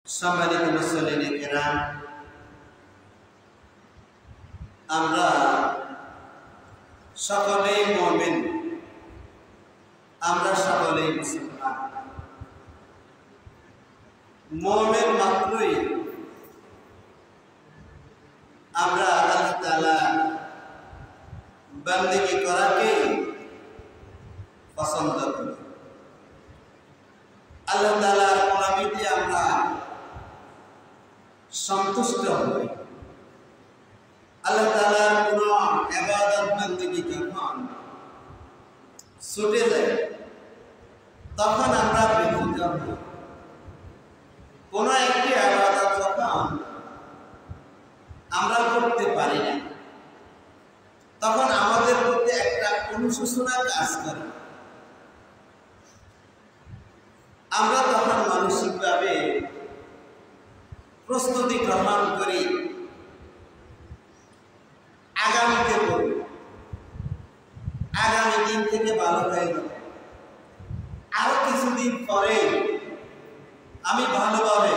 সম্মানিত মুসল্লিনে কেরাম, আমরা সকলেই মুমিন, আমরা সকলেই মুসলমান। মুমিন মাত্রই আমরা আল্লাহ তাআলা বান্দেগি করাকে পছন্দ করি। আল্লাহ তাআলার গোলামিতে আমরা সন্তুষ্ট হই। আল্লাহ তাআলার কোন ইবাদত বন্দেগি যখন ছুটে যায় তখন আমরা ব্যথিত হই। কোন একটি ইবাদত যখন আমরা করতে পারি না তখন আমাদের মধ্যে একটা অনুশোচনা কাজ করে। আমরা তখন মানসিকভাবে প্রস্তুতি গ্রহণ করি, আগামীতে করব, আগামী দিন থেকে ভালো হয়ে যাবে, আরো কিছুদিন পরে আমি ভালোভাবে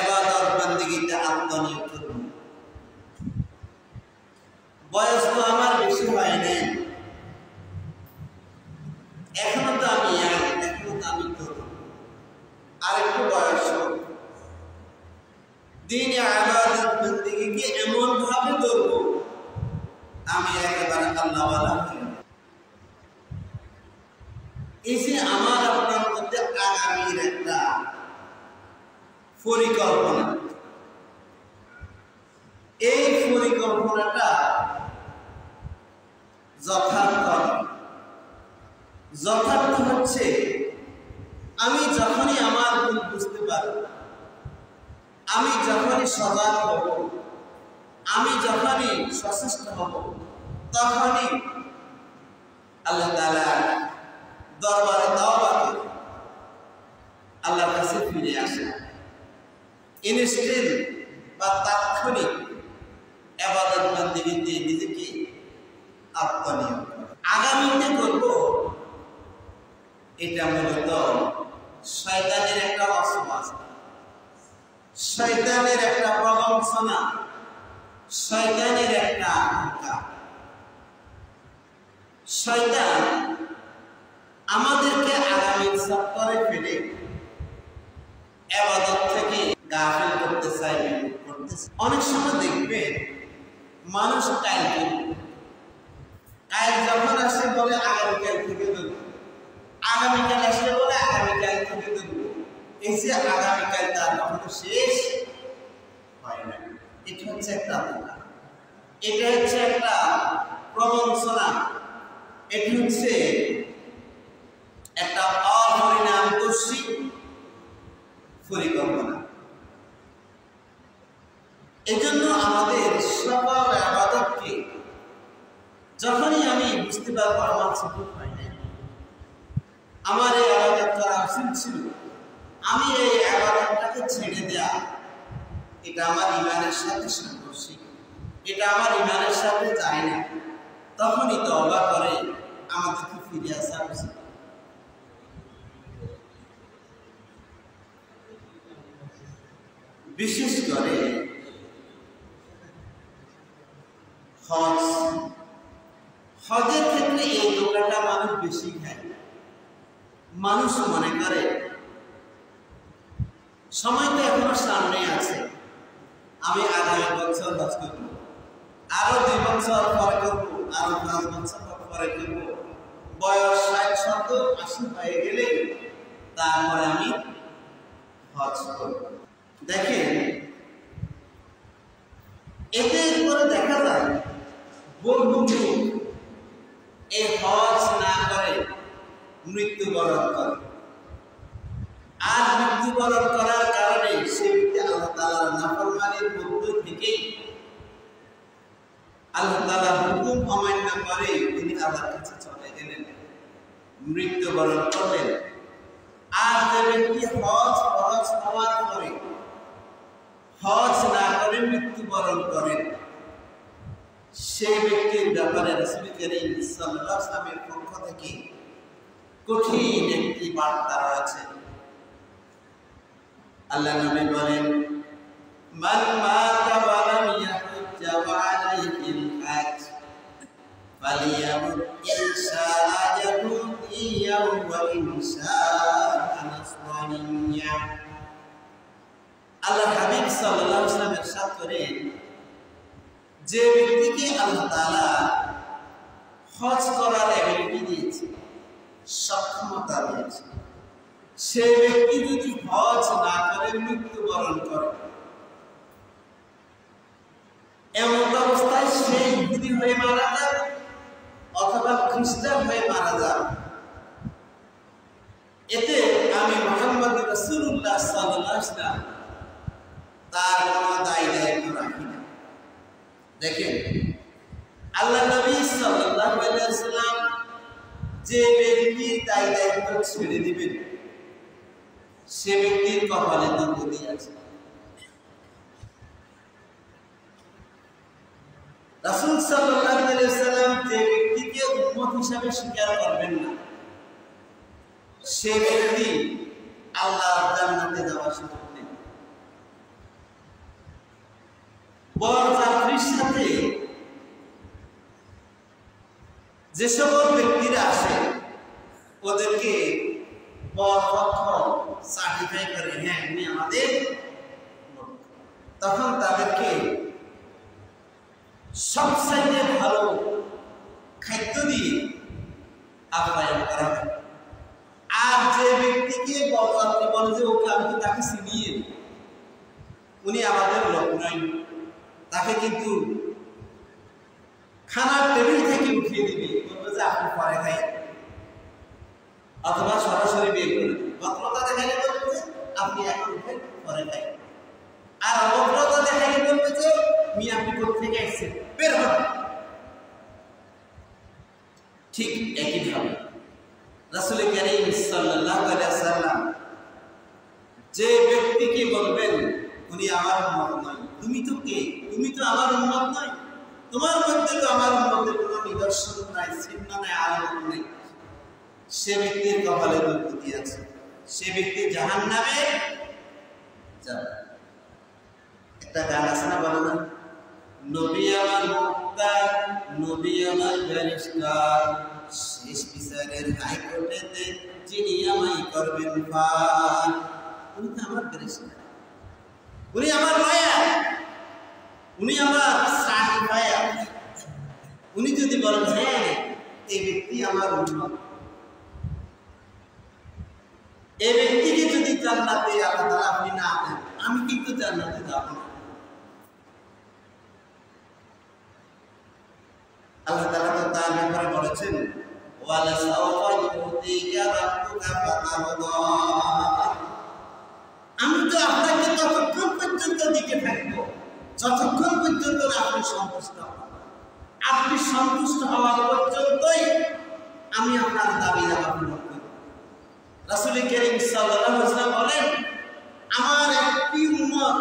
ইবাদত বন্দেগীতে আত্মনিয়োগ করব। বয়স তো আমার বেশি হয়নি, এখনো তো আমি করব, আরেকটু বয়স হোক, দিন ইবাদত বন্দেগীকে এমন ভাবে করব আমি একেবারে আল্লাহওয়ালা হই। এই যে আমার আপনার মধ্যে আগামীর একটা পরিকল্পনা, এই পরিকল্পনাটা যথার্থ হচ্ছে আমি যখনই আমার ভুল বুঝতে পারব, আমি যখনই সজাগ হব, আমি যখনই সচেষ্ট হব, তখনই আল্লাহ তাআলার দরবারে তওবা করে আল্লাহর কাছে ফিরে আসা, ইনস্ট্যান্ট বা তাৎক্ষণিক ইবাদত বন্দেগীতে নিজেকে আত্মনিয়োগ করা। আগামীতে করব, এটা মূলত শয়তানের একটা অসুবাস, শয়তানের একটা প্রবঞ্চনা, শয়তানের একটা অহংকার। শয়তান আমাদেরকে আগামীর চক্করে ফেলে ইবাদত থেকে গাফিল করতে চায়। অনেক সময় দেখবেন মানুষ কাল যখন আসে বলে আগামীকাল থেকে দেব, আগামীকাল আসলে বলে আগামীকাল থেকে দেব। এই যে আগামীকাল তার কখনো শেষ হয় না। এটা হচ্ছে একটা অহংকার, এটা হচ্ছে একটা প্রবঞ্চনা, এটা হচ্ছে একটা অপরিণামদর্শী পরিকল্পনা। এজন্য আমাদের সকল ইবাদতকে যখনই আমি বুঝতে পারবো আমার সুযোগ হয় না, আমার এই ইবাদত করা উচিত ছিল, আমি এই ইবাদতটাকে ছেড়ে দেয়া, এটা আমার ঈমানের সাথে সাংঘর্ষিক, এটা আমার ঈমানের সাথে যায় না, তখনই তওবা করে আমাদেরকে ফিরে আসা উচিত। বিশেষ করে হজের ক্ষেত্রে এই ধোঁকাটা মানুষ বেশি খায়। মানুষ মনে করে সময় তো এখনো সামনে আছে, আমি আগামী বছর হজ করব, আরো 2 বছর পরে করব, আরো 5 বছর পরে করব, বয়স 60-70-80 হয়ে গেলে তারপরে আমি হজ করব। দেখেন, এতে করে দেখা যায় বহু লোক এই হজ না করে মৃত্যুবরণ করে, আর মৃত্যুবরণ করার কারণে সে ব্যক্তি আল্লাহ তাআলার নাফরমানির মধ্য থেকে আল্লাহ তাআলার হুকুম অমান্য করে তিনি আল্লাহর কাছে চলে গেলেন, মৃত্যুবরণ করলেন। আর যে ব্যক্তি হজ ফরজ হওয়ার পরে হজ না করে মৃত্যুবরণ করেন, সেই ব্যক্তির ব্যাপারে রাসূল কারীম সাল্লাল্লাহু আলাইহি ওয়াসাল্লামের পক্ষ থেকে কঠিন একটি বার্তা রয়েছে। আল্লাহ নবী বলেন, মান মাতা ওয়া লাম ইয়াহুজ্জা ওয়া আলাইহিল হাজ ফালিয়ামুত ইনশাআ ইয়াহুদিয়্যা ওয়া ইনশাআ নাসরানিয়্যা। আল্লাহ হাবিব সাল্লাল্লাহু আলাইহি ওয়াসাল্লাম ইরশাদ করেন, যে ব্যক্তিকে আল্লাহ তাআলা হজ করার এবিলিটি দিয়েছে, সক্ষমতা দিয়েছে, সে ব্যক্তি যদি হজ না করে মৃত্যুবরণ করে, এমন অবস্থায় সে ইহুদি হয়ে মারা যাবে অথবা খ্রিস্টান হয়ে মারা যাবে, এতে আমি মুহাম্মদ রাসূলুল্লাহ সাল্লাল্লাহু আলাইহি ওয়াসাল্লাম তার কোনো দায় দায়িত্ব রাখি না। দেখেন, আল্লাহ নবী সাল্লাল্লাহু আলাইহি ওয়াসাল্লাম যে ব্যক্তির দায় দায়িত্ব ছেড়ে দিবেন, সে ব্যক্তির কপালে দুর্গতি আছে। রাসূল সাল্লাল্লাহু আলাইহি ওয়াসাল্লাম যে ব্যক্তিকে উম্মত হিসাবে স্বীকার করবেন না, সে ব্যক্তি আল্লাহর জান্নাতে যাওয়ার সুযোগ নেই। বরযাত্রীর সাথে যে সকল ব্যক্তিরা আসে, ওদেরকে বরপক্ষ সার্টিফাই করে, হ্যাঁ উনি আমাদের লোক, তখন তাদেরকে সবচেয়ে ভালো খাদ্য দিয়ে আপ্যায়ন করা হয়। আর যে ব্যক্তিকে বরযাত্রী বলে যে ওকে আমি তো তাকে চিনিয়ে, উনি আমাদের লোক নয়, তাকে কিন্তু খানার টেবিল থেকে উঠিয়ে দিবে, বলবে যে আপনি পরে খাই, অথবা সরাসরি বের করে দিবে। ভদ্রতা দেখাইলে বলবে যে আপনি এখন উঠেন, পরে খাই। আর অভদ্রতা দেখাইলে বলবে যে আপনি কোথেকে এসেছেন, বের হন। ঠিক একইভাবে রাসূল কারীম সাল্লাল্লাহু আলাইহি ওয়াসাল্লাম যে ব্যক্তিকে বলবেন উনি আমার উম্মত নয়, তুমি তো কে, তুমি তো আমার উম্মত নয়, তোমার মধ্যে তো আমার উম্মতের কোনো নিদর্শন নাই, চিহ্ন নাই, আলামত নেই, সে ব্যক্তির কপালে দুর্গতি আছে, সে ব্যক্তি জাহান্নামে যাবে। একটা গান আছে না, বলো না, নবী আমার মুক্তার, নবী আমার ব্যারিস্টার, শেষ বিচারের হাইকোর্টেতে যিনি আমায় করবেন পার। উনি তো আমার ব্যারিস্টার, উনি আমার লয়ার, উনি আমার সার্টিফায়ার। উনি যদি বলেন হ্যাঁ এই ব্যক্তি আমার উম্মত, এই ব্যক্তিকে যদি জান্নাতে আল্লাহ তাআলা আপনি না দেন, আমি কিন্তু জান্নাতে যাব না। আল্লাহ তাআলা তো তার ব্যাপারে বলেছেন, ওয়ালা সাওফা ইউতিকা রাব্বুকা ফাতারদা, আমি তো আপনাকে ততক্ষণ পর্যন্ত দিকে থাকবো যতক্ষণ পর্যন্ত আপনি সন্তুষ্ট হন। আপনি সন্তুষ্ট হওয়ার পর্যন্তই আমি আপনার দাবি দাবা পূরণ করব। রাসূল কারীম সাল্লাল্লাহু আলাইহি ওয়াসাল্লাম বলেন, আমার একটি উম্মত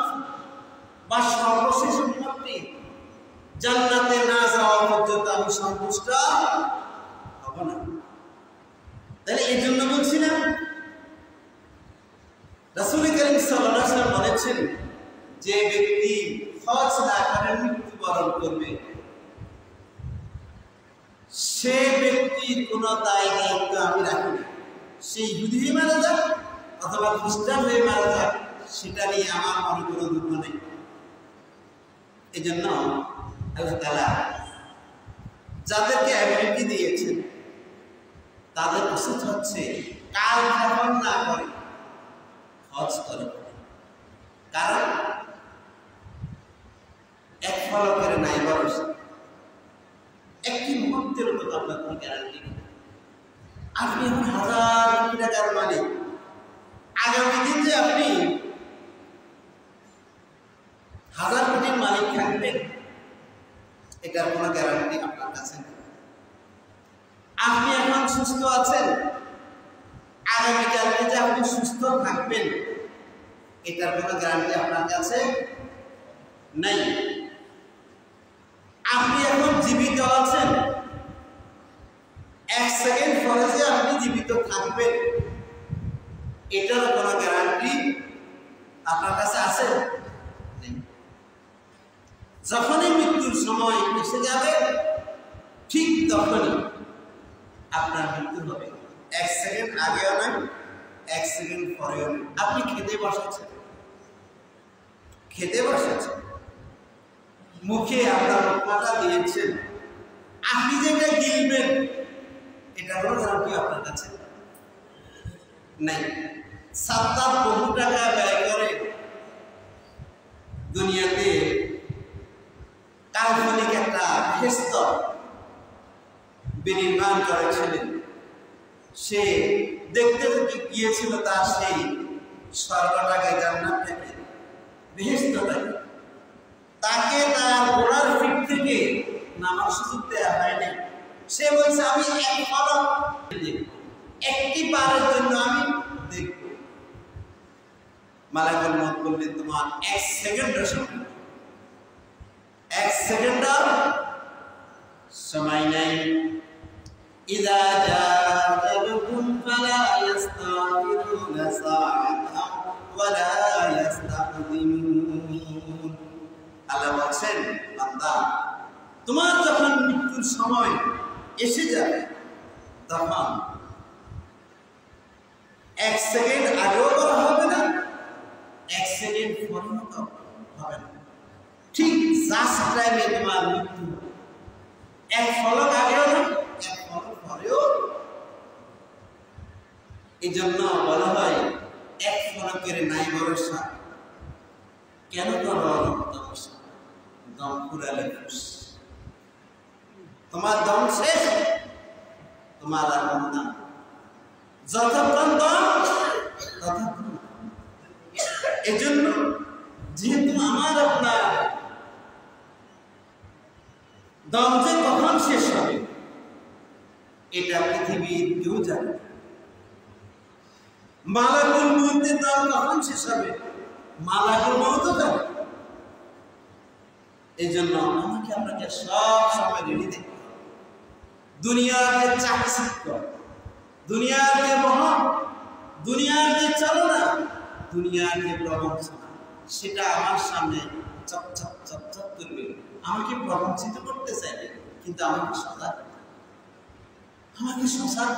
বা সর্বশেষ উম্মতটি জান্নাতে না যাওয়া পর্যন্ত আমি সন্তুষ্ট হব না। তাহলে এই জন্য বলছিলাম, রাসূল কারীম সাল্লাল্লাহু আলাইহি ওয়াসাল্লাম বলেছেন, যে ব্যক্তি হজ না করে মৃত্যুবরণ করবে, সে ব্যক্তির কোনো দায় দায়িত্ব আমি রাখি না। সে ইহুদি হয়ে মারা যাক অথবা খ্রিস্টান হয়ে মারা যাক, সেটা নিয়ে আমার মনে কোনো দুঃখ নেই। এই জন্য আল্লাহ তাআলা যাদেরকে অ্যাবিলিটি দিয়েছেন, তাদের উচিত হচ্ছে কাল ক্ষমা না করে হজ করে। কারণ এক ফলকের নাই ভরসা, একটি মুহূর্তের মতো আপনার কোনো গ্যারান্টি নেই। আপনি এখন 1000 কোটি টাকার মালিক, আগামী দিন যে আপনি 1000 কোটির মালিক থাকবেন, এটার কোনো গ্যারান্টি আপনার কাছে নেই। আপনি এখন সুস্থ আছেন, আগামীকালকে যে আপনি সুস্থ থাকবেন, এটার কোনো গ্যারান্টি আপনার কাছে নাই। আপনি এখন জীবিত আছেন, 1 সেকেন্ড পরে যে আপনি জীবিত থাকবেন, এটার কোনো গ্যারান্টি আপনার কাছে আছে? যখনই মৃত্যুর সময় এসে যাবে ঠিক তখনই আপনার মৃত্যু হবে। 1 সেকেন্ড আগেও নয়, 1 সেকেন্ড পরেও নয়। আপনি খেতে বসেছেন, মুখে আপনার রোগটা দিয়েছেন, আপনি যেটা গিলবেন এটা কোনো গ্যারান্টি আপনার কাছে নাই। সাত্তার বহু টাকা ব্যয় করে দুনিয়াতে কাল্পনিক একটা বেহেশত বিনির্মাণ করেছিলেন। সে দেখতে গিয়েছিল তার সেই স্বর্গটাকে, জান্নাতটাকে, বেহেশতটাকে, তাকে তার ঘোড়ার পিঠ থেকে নামার সুযোগ দেওয়া হয়নি। সে বলছে আমি একটি বারের জন্য আমি দেখব। মালাকুল মউত বললেন তোমার 1 সেকেন্ডের সময়, 1 সেকেন্ডের সময় নাই। ইযা জাআকুম ফালা ইস্তাখিরুনা সাআতান ওয়ালা ইস্তাকদিমুন। আল্লাহ বলেন, বান্দা তোমার যখন মৃত্যুর সময় এসে যাবে তখন 1 সেকেন্ড আগেও করা হবে না, 1 সেকেন্ড পরেও হবে না। ঠিক জাস্ট টাইমে তোমার মৃত্যু হবে। 1 পলক আগেও না, 1 পলক পরেও। এই জন্য বলা হয় 1 পলকের নাই ভরসা। কেন করো তপস্যা? দম ফুরালে ফুস। তোমার দম শেষ, তোমার আর কোনো দাম। যতক্ষণ দম ততক্ষণ। এই জন্য যেহেতু আমার আপনার দম যে কখন শেষ হবে এটা পৃথিবীর কেউ জানে না। মালাকুল মউতের দম কখন শেষ হবে মালাকুল মউতও জানে। এই জন্য আমাকে আপনাকে সব সময় রেডি দেখতে হবে। দুনিয়ার যে চাকচিক্য, দুনিয়ার যে মহৎ, দুনিয়ার যে চালনা, দুনিয়ার যে প্রবঞ্চনা, সেটা আমার সামনে চকচক চকচক করবে। আমাকে প্রবঞ্চিত করতে চাইবে, কিন্তু আমাকে সজাগ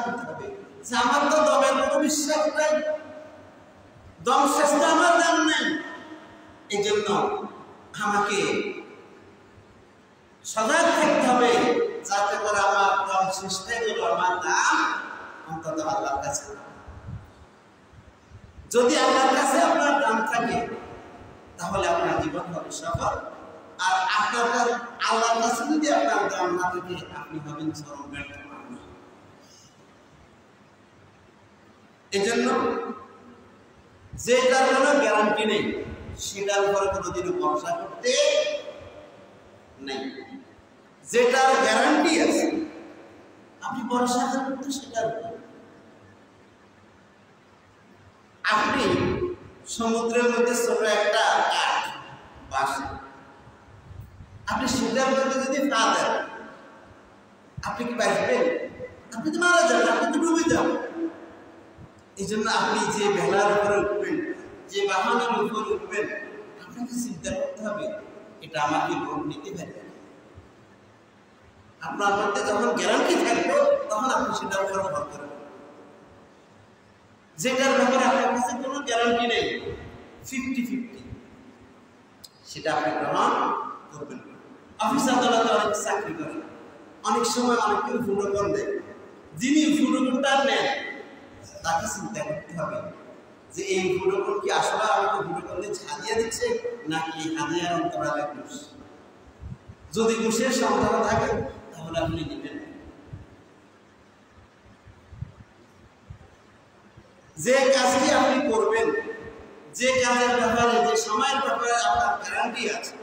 করতে হবে যে আমার তো দমের কোনো বিশ্বাস নাই, দম শেষ তো আমার দাম নাই। এই জন্য আমাকে সজাগ থাকতে হবে যাতে করে আমার দম শেষ হয়ে গেল আমার দাম অন্তত আল্লাহর কাছে। যদি আল্লাহর কাছে আপনার দাম থাকে তাহলে আপনার জীবন হবে সফল। আর আপনার আল্লাহর কাছে যদি আপনার দাম না থাকে আপনি হবেন চরম ব্যর্থ মানুষ। এই জন্য যেটার কোনো গ্যারান্টি নেই সেটার উপরে কোনোদিনও ভরসা করতে নেই। যেটার গ্যারান্টি আছে আপনি ভরসা করতে সেটার উপর। আপনি সমুদ্রের মধ্যে ছোট একটা কাঠ বাসে, আপনি সেটার মধ্যে যদি পা দেন আপনি কি বাঁচবেন? আপনি তো মারা যাবেন, আপনি তো ডুবে যাবেন। এই জন্য আপনি যে ভেলার উপরে উঠবেন, যে বাহনের উপরে উঠবেন, আপনাকে চিন্তা করতে হবে এটা আমাকে লোক নিতে পারে। আপনার মধ্যে যখন গ্যারান্টি থাকবে তখন আপনি সেটার উপর ভর করবেন। যেটার ব্যাপারে আপনার কাছে কোনো গ্যারান্টি নেই, 50-50, সেটা আপনি গ্রহণ করবেন। অফিস আদালতে অনেক চাকরি করে, অনেক সময় অনেক কেউ ভুলকর দেয়। যিনি ভুলকরটা নেন তাকে চিন্তা করতে হবে যে এই ভুলকর কি আসলে আমাকে ভুলকরলে হাদিয়া দিচ্ছে নাকি হাদিয়ার অন্তরালে ঘুষ। যদি ঘুষের সন্দেহ থাকে তাহলে আপনি নেবেন। যে কাজটি আপনি করবেন, যে কাজের ব্যাপারে, যে সময়ের ব্যাপারে আপনার গ্যারান্টি আছে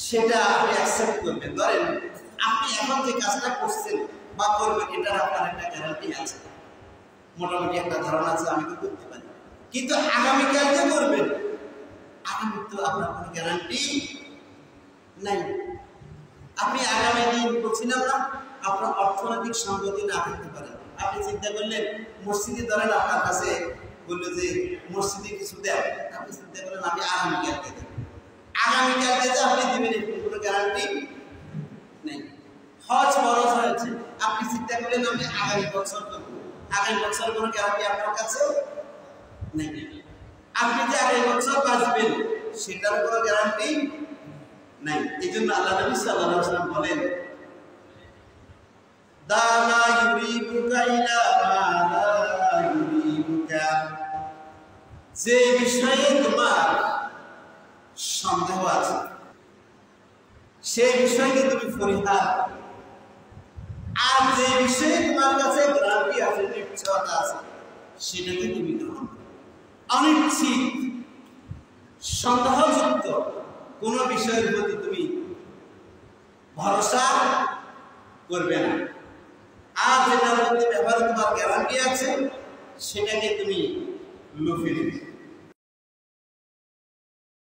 সেটা আপনি অ্যাকসেপ্ট করবেন। ধরেন আপনি এখন যে কাজটা করছেন বা করবেন এটার আপনার একটা গ্যারান্টি আছে, মোটামুটি একটা ধারণা আছে আমি তো করতে পারি। কিন্তু আগামীকাল যে করবেন আগামী তো আপনার কোনো গ্যারান্টি নাই। আপনি আগামী দিন বলছিলাম না আপনার অর্থনৈতিক সংগতি না থাকতে পারে। আপনি চিন্তা করলেন মসজিদে ধরেন আপনার কাছে বললো যে মসজিদে কিছু দেন, আপনি চিন্তা করেন আমি আগামীকালকে দেব, আগামীকালকে যে আপনি দিবেন কোনো গ্যারান্টি নেই। হজ ফরজ হয়েছে, আপনি চিন্তা করলেন আমি আগামী বছর করবো, আগামী বছর কোনো গ্যারান্টি আপনার কাছে নেই। আপনি যে আগামী বছর বাঁচবেন সেটার কোনো গ্যারান্টি নাই। এই জন্য আল্লাহ নবী সাল্লাল্লাহু আলাইহি ওয়াসাল্লাম বলেন দালা ইউরিবুকা ইলা মা লা ইউরিবুকা, যে বিষয়ে তোমার সন্দেহ আছে সেই বিষয়কে তুমি পরিহার, আর যে বিষয়ে তোমার কাছে গ্যারান্টি আছে, নিশ্চয়তা আছে, সেটাকে তুমি গ্রহণ করো। অনিশ্চিত সন্দেহযুক্ত কোন বিষয়ের প্রতি তুমি ভরসা করবে না, আর যেটার মধ্যে ব্যাপারে তোমার গ্যারান্টি আছে সেটাকে তুমি লুফে নেবে।